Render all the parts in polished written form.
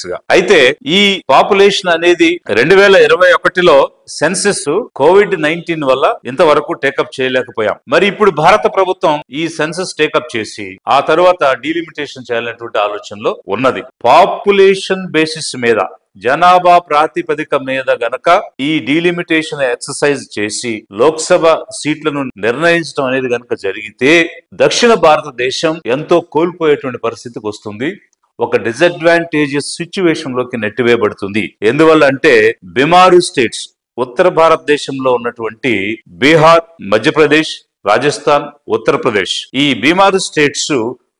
States గా. అయితే ఈ పాపులేషన్ అనేది 2021లో సెన్సెస్ COVID-19 వల్ల ఇంతవరకు టేకప్ చేయలేకపోయాం. మరి ఇప్పుడు భారత ప్రభుత్వం ఈ సెన్సెస్ టేకప్ చేసి ఆ తర్వాత డీలిమిటేషన్ చేయాలనేటువంటి ఆలోచనలో ఉన్నది. పాపులేషన్ బేసిస్ మీద, జనాభా ప్రాతిపదిక మీద గనక ఈ డీలిమిటేషన్ ఎక్సర్సైజ్ చేసి లోక్సభ సీట్లను నిర్ణయించడం అనేది గనక జరిగితే దక్షిణ భారతదేశం ఎంతో కోల్పోయేటువంటి పరిస్థితికి వస్తుంది. ఒక డిసడ్వాంటేజెస్ సిచ్యువేషన్ లోకి నెట్టివేయబడుతుంది. ఎందువల్ల అంటే బిమారు స్టేట్స్, ఉత్తర భారతదేశంలో ఉన్నటువంటి బీహార్, మధ్యప్రదేశ్, రాజస్థాన్, ఉత్తరప్రదేశ్, ఈ బిమారు స్టేట్స్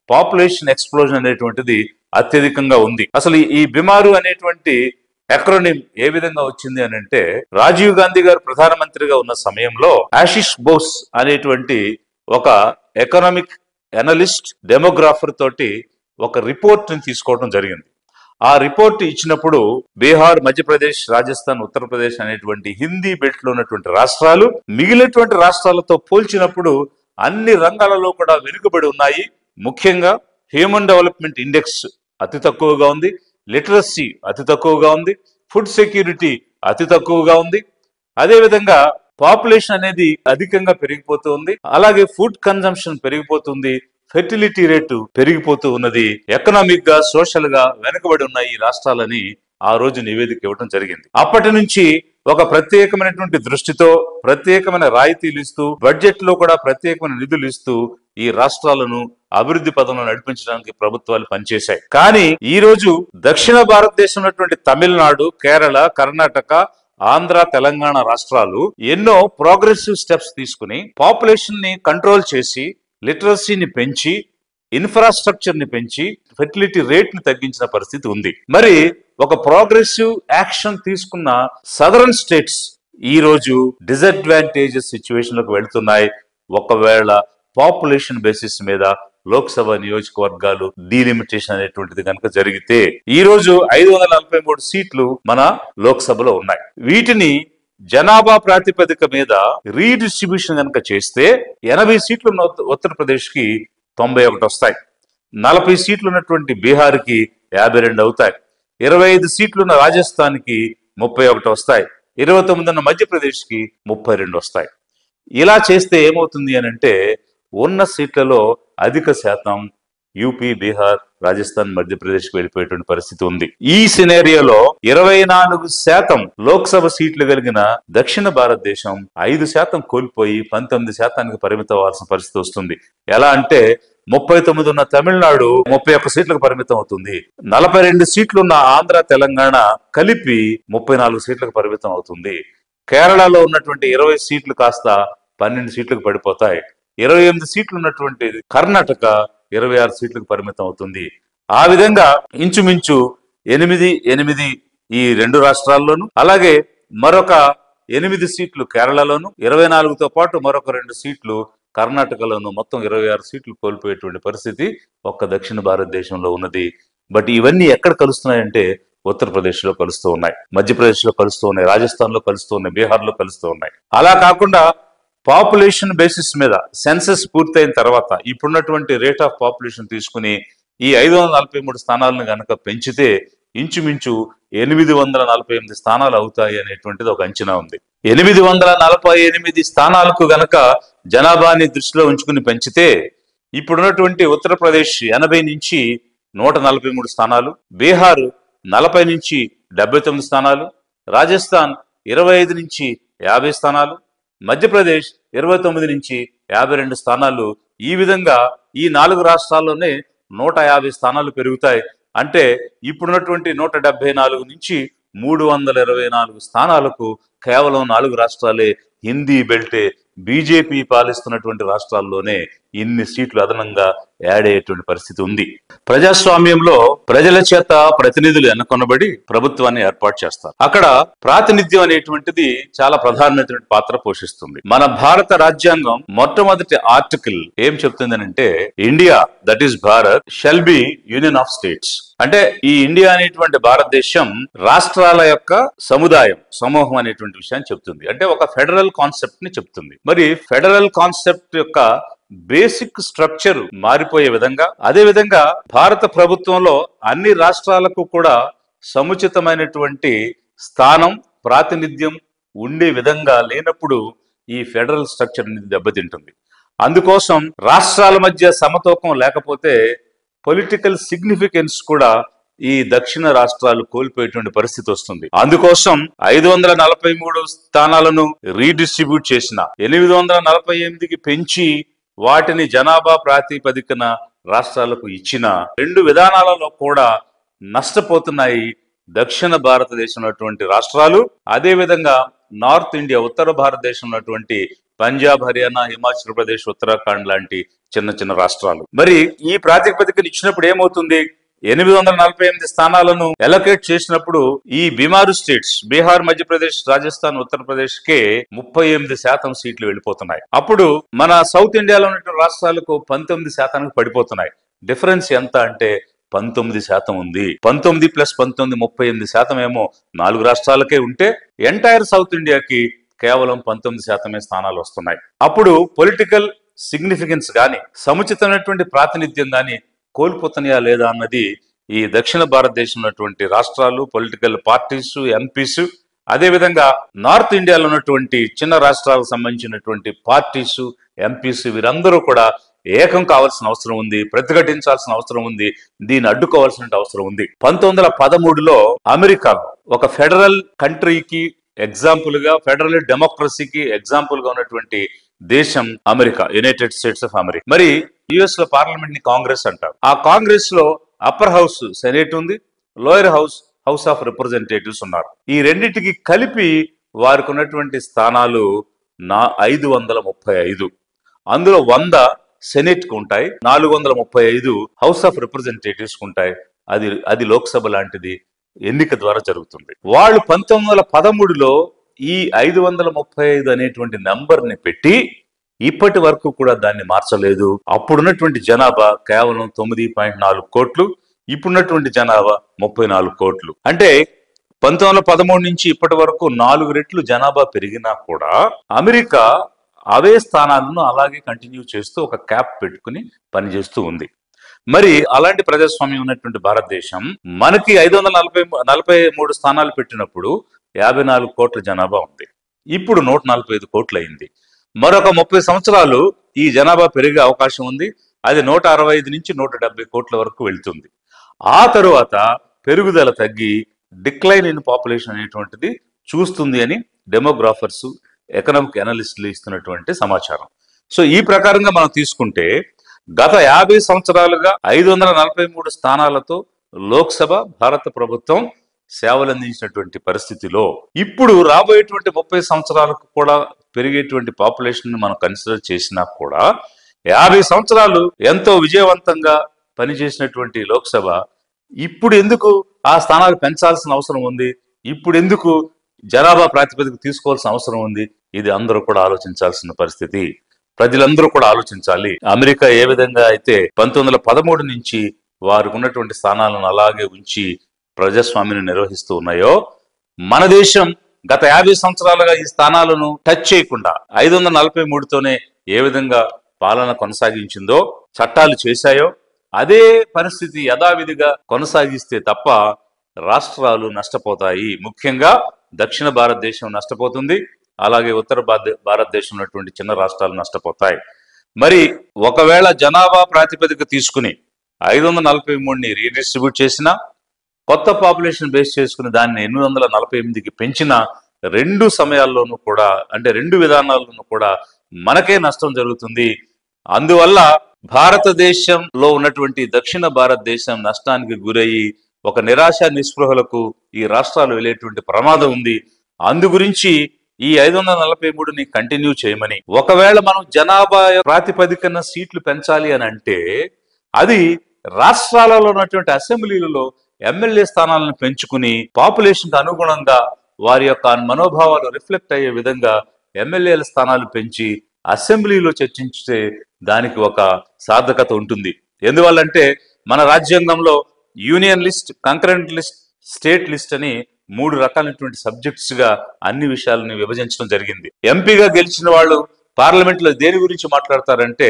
పాపులేషన్ ఎక్స్ప్లోజన్ అనేటువంటిది అత్యధికంగా ఉంది. అసలు ఈ బిమారు అనేటువంటి ఎక్రోనిమ్ ఏ విధంగా వచ్చింది అని అంటే, రాజీవ్ గాంధీ గారు ప్రధానమంత్రిగా ఉన్న సమయంలో ఆశిష్ బోస్ అనేటువంటి ఒక ఎకనామిక్ అనలిస్ట్, డెమోగ్రాఫర్ తోటి ఒక రిపోర్ట్ ని తీసుకోవడం జరిగింది. ఆ రిపోర్ట్ ఇచ్చినప్పుడు బీహార్, మధ్యప్రదేశ్, రాజస్థాన్, ఉత్తరప్రదేశ్ అనేటువంటి హిందీ బెల్ట్ లో ఉన్నటువంటి రాష్ట్రాలు మిగిలినటువంటి రాష్ట్రాలతో పోల్చినప్పుడు అన్ని రంగాలలో కూడా వెనుకబడి ఉన్నాయి. ముఖ్యంగా హ్యూమన్ డెవలప్మెంట్ ఇండెక్స్ అతి తక్కువగా ఉంది, లిటరసీ అతి తక్కువగా ఉంది, ఫుడ్ సెక్యూరిటీ అతి తక్కువగా ఉంది, అదేవిధంగా పాపులేషన్ అనేది అధికంగా పెరిగిపోతూ ఉంది, అలాగే ఫుడ్ కన్జంప్షన్ పెరిగిపోతుంది, ఫెర్టిలిటీ రేటు పెరిగిపోతూ ఉన్నది. ఎకనామిక్ గా, సోషల్ గా వెనుకబడి ఉన్న ఈ రాష్ట్రాలని ఆ రోజు నివేదిక ఇవ్వడం జరిగింది. అప్పటి నుంచి ఒక ప్రత్యేకమైనటువంటి దృష్టితో ప్రత్యేకమైన రాయితీలు ఇస్తూ, బడ్జెట్ లో కూడా ప్రత్యేకమైన నిధులు ఇస్తూ ఈ రాష్ట్రాలను అభివృద్ధి పదంలో నడిపించడానికి ప్రభుత్వాలు పనిచేశాయి. కానీ ఈ రోజు దక్షిణ భారతదేశంలో ఉన్నటువంటి తమిళనాడు, కేరళ, కర్ణాటక, ఆంధ్ర, తెలంగాణ రాష్ట్రాలు ఎన్నో ప్రోగ్రెసివ్ స్టెప్స్ తీసుకుని పాపులేషన్ ని కంట్రోల్ చేసి, లిటరసీని పెంచి, ఇన్ఫ్రాస్ట్రక్చర్ ని పెంచి, ఫెర్టిలిటీ రేట్ ని తగ్గించిన పరిస్థితి ఉంది. మరి ఒక ప్రోగ్రెసివ్ యాక్షన్ తీసుకున్న సదరన్ స్టేట్స్ ఈ రోజు డిసడ్వాంటేజెస్ సిచ్యువేషన్ లోకి వెళ్తున్నాయి. ఒకవేళ పాపులేషన్ బేసిస్ మీద లోక్సభ నియోజకవర్గాలు డీలిమిటేషన్ అనేటువంటిది కనుక జరిగితే ఈ రోజు 543 సీట్లు మన లోక్సభలో ఉన్నాయి. వీటిని జనాభా ప్రాతిపదిక మీద రీడిస్ట్రిబ్యూషన్ కనుక చేస్తే 80 సీట్లు ఉత్తరప్రదేశ్ కి 91 వస్తాయి, 40 సీట్లు ఉన్నటువంటి బీహార్ కి 52 అవుతాయి, 25 సీట్లున్న రాజస్థాన్ కి 31 వస్తాయి, 29 ఉన్న మధ్యప్రదేశ్ కి 32 వస్తాయి. ఇలా చేస్తే ఏమవుతుంది అని అంటే ఉన్న సీట్లలో అధిక శాతం యూపీ, బీహార్, రాజస్థాన్, మధ్యప్రదేశ్ కి వెళ్ళిపోయేటువంటి పరిస్థితి ఉంది. ఈ సినేరియోలో 24% లోక్సభ సీట్లు కలిగిన దక్షిణ భారతదేశం 5% కోల్పోయి 19% పరిమితం అవ్వాల్సిన పరిస్థితి వస్తుంది. ఎలా అంటే 39 ఉన్న తమిళనాడు 31 సీట్లకు పరిమితం అవుతుంది, 42 సీట్లున్న ఆంధ్ర, తెలంగాణ కలిపి 34 సీట్లకు పరిమితం అవుతుంది. కేరళలో ఉన్నటువంటి 20 సీట్లు కాస్త 12 సీట్లకు పడిపోతాయి, 28 సీట్లు ఉన్నటువంటి కర్ణాటక 26 సీట్లకు పరిమితం అవుతుంది. ఆ విధంగా ఇంచుమించు 8 ఈ రెండు రాష్ట్రాల్లోనూ, అలాగే మరొక 8 సీట్లు కేరళలోను, 24తో పాటు మరొక 2 సీట్లు కర్ణాటకలోను, మొత్తం 26 సీట్లు కోల్పోయేటువంటి పరిస్థితి ఒక్క దక్షిణ భారతదేశంలో ఉన్నది. బట్ ఇవన్నీ ఎక్కడ కలుస్తున్నాయంటే ఉత్తరప్రదేశ్ లో కలుస్తూ ఉన్నాయి, మధ్యప్రదేశ్ లో కలుస్తూ ఉన్నాయి, రాజస్థాన్ లో కలుస్తూ ఉన్నాయి, బీహార్ లో కలుస్తూ ఉన్నాయి. అలా కాకుండా పాపులేషన్ బేసిస్ మీద సెన్సస్ పూర్తయిన తర్వాత ఇప్పుడున్నటువంటి రేట్ ఆఫ్ పాపులేషన్ తీసుకుని ఈ 543 స్థానాలను గనక పెంచితే ఇంచుమించు 848 స్థానాలు అవుతాయి అనేటువంటిది ఒక అంచనా ఉంది. 848 స్థానాలకు గనక జనాభాని దృష్టిలో ఉంచుకుని పెంచితే ఇప్పుడున్నటువంటి ఉత్తరప్రదేశ్ 80 నుంచి 143 స్థానాలు, బీహార్ 40 నుంచి 79 స్థానాలు, రాజస్థాన్ 25 నుంచి 50 స్థానాలు, మధ్యప్రదేశ్ 29 నుంచి 52 స్థానాలు. ఈ విధంగా ఈ 4 రాష్ట్రాల్లోనే 150 స్థానాలు పెరుగుతాయి. అంటే ఇప్పుడున్నటువంటి 174 నుంచి 324 స్థానాలకు కేవలం 4 రాష్ట్రాలే, హిందీ బెల్టే, బీజేపీ పాలిస్తున్నటువంటి రాష్ట్రాల్లోనే ఇన్ని సీట్లు అదనంగా యాడ్ అయ్యేటువంటి పరిస్థితి ఉంది. ప్రజాస్వామ్యంలో ప్రజల చేత ప్రతినిధులు ఎన్నుకొనబడి ప్రభుత్వాన్ని ఏర్పాటు చేస్తారు. అక్కడ ప్రాతినిధ్యం అనేటువంటిది చాలా ప్రధానమైనటువంటి పాత్ర పోషిస్తుంది. మన భారత రాజ్యాంగం మొట్టమొదటి ఆర్టికల్ ఏం చెప్తుందనంటే, India that is Bharat shall be union of states. అంటే ఈ ఇండియా అనేటువంటి భారతదేశం రాష్ట్రాల యొక్క సమూహం అనేటువంటి విషయాన్ని చెప్తుంది. అంటే ఒక ఫెడరల్ కాన్సెప్ట్ ని చెప్తుంది. మరి ఫెడరల్ కాన్సెప్ట్ యొక్క బేసిక్ స్ట్రక్చర్ మారిపోయే విధంగా, అదే విధంగా భారత ప్రభుత్వంలో అన్ని రాష్ట్రాలకు కూడా సముచితమైనటువంటి స్థానం, ప్రాతినిధ్యం ఉండే విధంగా లేనప్పుడు ఈ ఫెడరల్ స్ట్రక్చర్ అనేది దెబ్బతింటుంది. అందుకోసం రాష్ట్రాల మధ్య సమతూకం లేకపోతే పొలిటికల్ సిగ్నిఫికెన్స్ కూడా ఈ దక్షిణ రాష్ట్రాలు కోల్పోయేటువంటి పరిస్థితి వస్తుంది. అందుకోసం 543 స్థానాలను రీడిస్ట్రిబ్యూట్ చేసిన 848కి పెంచి వాటిని జనాభా ప్రాతిపదికన రాష్ట్రాలకు ఇచ్చిన రెండు విధానాలలో కూడా నష్టపోతున్నాయి దక్షిణ భారతదేశం ఉన్నటువంటి రాష్ట్రాలు. అదే విధంగా నార్త్ ఇండియా, ఉత్తర భారతదేశం ఉన్నటువంటి పంజాబ్, హర్యానా, హిమాచల్ ప్రదేశ్, ఉత్తరాఖండ్ లాంటి చిన్న చిన్న రాష్ట్రాలు. మరి ఈ ప్రాతిపదికను ఇచ్చినప్పుడు ఏమవుతుంది? 848 స్థానాలను ఎలొకేట్ చేసినప్పుడు ఈ బీమారు స్టేట్స్ బీహార్, మధ్యప్రదేశ్, రాజస్థాన్, ఉత్తరప్రదేశ్ కే 38% సీట్లు వెళ్ళిపోతున్నాయి. అప్పుడు మన సౌత్ ఇండియాలో ఉన్నటువంటి రాష్ట్రాలకు 19% పడిపోతున్నాయి. డిఫరెన్స్ ఎంత అంటే 19% ఉంది. 19 + 19 38% ఏమో 4 రాష్ట్రాలకే ఉంటే ఎంటైర్ సౌత్ ఇండియాకి కేవలం 19% స్థానాలు వస్తున్నాయి. అప్పుడు పొలిటికల్ సిగ్నిఫికెన్స్ గాని, సముచితమైనటువంటి ప్రాతినిధ్యం గాని కోల్పోతున్నాయా లేదా అన్నది ఈ దక్షిణ భారతదేశం ఉన్నటువంటి రాష్ట్రాలు, పొలిటికల్ పార్టీస్, ఎంపీస్, అదేవిధంగా నార్త్ ఇండియాలో ఉన్నటువంటి చిన్న రాష్ట్రాలకు సంబంధించినటువంటి పార్టీస్, ఎంపీస్ వీరందరూ కూడా ఏకం కావాల్సిన అవసరం ఉంది, ప్రతిఘటించాల్సిన అవసరం ఉంది, దీన్ని అడ్డుకోవాల్సిన అవసరం ఉంది. 1913లో అమెరికాలో ఒక ఫెడరల్ కంట్రీకి ఎగ్జాంపుల్ గా, ఫెడరల్ డెమోక్రసీకి ఎగ్జాంపుల్ గా ఉన్నటువంటి దేశం America, United states of America. మరి యుఎస్ లో పార్లమెంట్ ని కాంగ్రెస్ అంటారు. ఆ కాంగ్రెస్ లో అప్పర్ హౌస్ సెనేట్ ఉంది, lower house house of representatives ఉన్నారు. ఈ రెండింటికి కలిపి వారికి ఉన్నటువంటి స్థానాలు 535. అందులో 100 సెనేట్ కు ఉంటాయి, 435 హౌస్ ఆఫ్ రిప్రజెంటేటివ్స్ కు ఉంటాయి. అది లోక్సభ లాంటిది, ఎన్నిక ద్వారా జరుగుతుంది. వాళ్ళు 1913లో ఈ 535 అనేటువంటి నంబర్ ని పెట్టి ఇప్పటి వరకు కూడా దాన్ని మార్చలేదు. అప్పుడున్నటువంటి జనాభా కేవలం 9.4 కోట్లు, ఇప్పుడున్నటువంటి జనాభా 34 కోట్లు. అంటే 1913 నుంచి ఇప్పటి వరకు 4 రెట్లు జనాభా పెరిగినా కూడా అమెరికా అవే స్థానాలను అలాగే కంటిన్యూ చేస్తూ ఒక క్యాప్ పెట్టుకుని పనిచేస్తూ ఉంది. మరి అలాంటి ప్రజాస్వామ్యం ఉన్నటువంటి భారతదేశం మనకి 543 స్థానాలు పెట్టినప్పుడు 54 కోట్ల జనాభా ఉంది. ఇప్పుడు 145 కోట్లు అయింది. మరొక 30 సంవత్సరాలు ఈ జనాభా పెరిగే అవకాశం ఉంది. అది 165 నుంచి 170 కోట్ల వరకు వెళ్తుంది. ఆ తరువాత పెరుగుదల తగ్గి డిక్లైన్ ఇన్ పాపులేషన్ అనేటువంటిది చూస్తుంది అని డెమోగ్రాఫర్స్, ఎకనామిక్ అనలిస్టులు ఇస్తున్నటువంటి సమాచారం. సో ఈ ప్రకారంగా మనం తీసుకుంటే గత 50 సంవత్సరాలుగా 543 స్థానాలతో లోక్సభ భారత ప్రభుత్వం సేవలు అందించినటువంటి పరిస్థితిలో ఇప్పుడు రాబోయేటువంటి 30 సంవత్సరాలకు కూడా పెరిగేటువంటి పాపులేషన్ మనం కన్సిడర్ చేసినా కూడా 50 సంవత్సరాలు ఎంతో విజయవంతంగా పనిచేసినటువంటి లోక్సభ ఇప్పుడు ఎందుకు ఆ స్థానాలు పెంచాల్సిన అవసరం ఉంది? ఇప్పుడు ఎందుకు జనాభా ప్రాతిపదిక తీసుకోవాల్సిన అవసరం ఉంది? ఇది అందరూ కూడా ఆలోచించాల్సిన పరిస్థితి. ప్రజలందరూ కూడా ఆలోచించాలి. అమెరికా ఏ విధంగా అయితే 1913 నుంచి వారికి ఉన్నటువంటి స్థానాలను అలాగే ఉంచి ప్రజాస్వామ్యాన్ని నిర్వహిస్తూ ఉన్నాయో, మన దేశం గత 50 సంవత్సరాలుగా ఈ స్థానాలను టచ్ చేయకుండా 543తోనే ఏ విధంగా పాలన కొనసాగించిందో, చట్టాలు చేశాయో అదే పరిస్థితి యథావిధిగా కొనసాగిస్తే తప్ప రాష్ట్రాలు నష్టపోతాయి. ముఖ్యంగా దక్షిణ భారతదేశం నష్టపోతుంది, అలాగే ఉత్తర భారతదేశం ఉన్నటువంటి చిన్న రాష్ట్రాలు నష్టపోతాయి. మరి ఒకవేళ జనాభా ప్రాతిపదిక తీసుకుని 543ని రీడిస్ట్రిబ్యూట్ చేసినా, కొత్త పాపులేషన్ బేస్ చేసుకుని దాన్ని 848కి పెంచిన రెండు సమయాల్లోనూ కూడా, అంటే రెండు విధానాల్లోనూ కూడా మనకే నష్టం జరుగుతుంది. అందువల్ల భారతదేశంలో ఉన్నటువంటి దక్షిణ భారతదేశం నష్టానికి గురయ్యి ఒక నిరాశ నిస్పృహలకు ఈ రాష్ట్రాలు వెళ్ళేటువంటి ప్రమాదం ఉంది. అందు గురించి ఈ 543ని కంటిన్యూ చేయమని, ఒకవేళ మనం జనాభా ప్రాతిపదికన సీట్లు పెంచాలి అని అంటే అది రాష్ట్రాలలో ఉన్నటువంటి అసెంబ్లీలలో ఎమ్మెల్యే స్థానాలను పెంచుకుని పాపులేషన్ కు అనుగుణంగా వారి యొక్క మనోభావాలు రిఫ్లెక్ట్ అయ్యే విధంగా ఎమ్మెల్యేల స్థానాలు పెంచి అసెంబ్లీలో చర్చించే దానికి ఒక సార్థకత ఉంటుంది. ఎందువల్లంటే మన రాజ్యాంగంలో union list, concurrent list, state list అని 3 రకాలైనటువంటి సబ్జెక్ట్స్ గా అన్ని విషయాలను విభజించడం జరిగింది. ఎంపీగా గెలిచిన వాళ్ళు పార్లమెంట్ లో దేని గురించి మాట్లాడతారంటే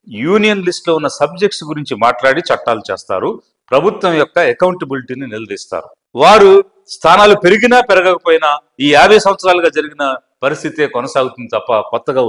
యూనియన్ లిస్ట్ లో ఉన్న సబ్జెక్ట్స్ గురించి మాట్లాడి చట్టాలు చేస్తారు, ప్రభుత్వం యొక్క అకౌంటబిలిటీని నిలదీస్తారు. వారు స్థానాలు పెరిగినా పెరగకపోయినా ఈ 50 సంవత్సరాలుగా జరిగిన పరిస్థితే కొనసాగుతుంది తప్ప కొత్తగా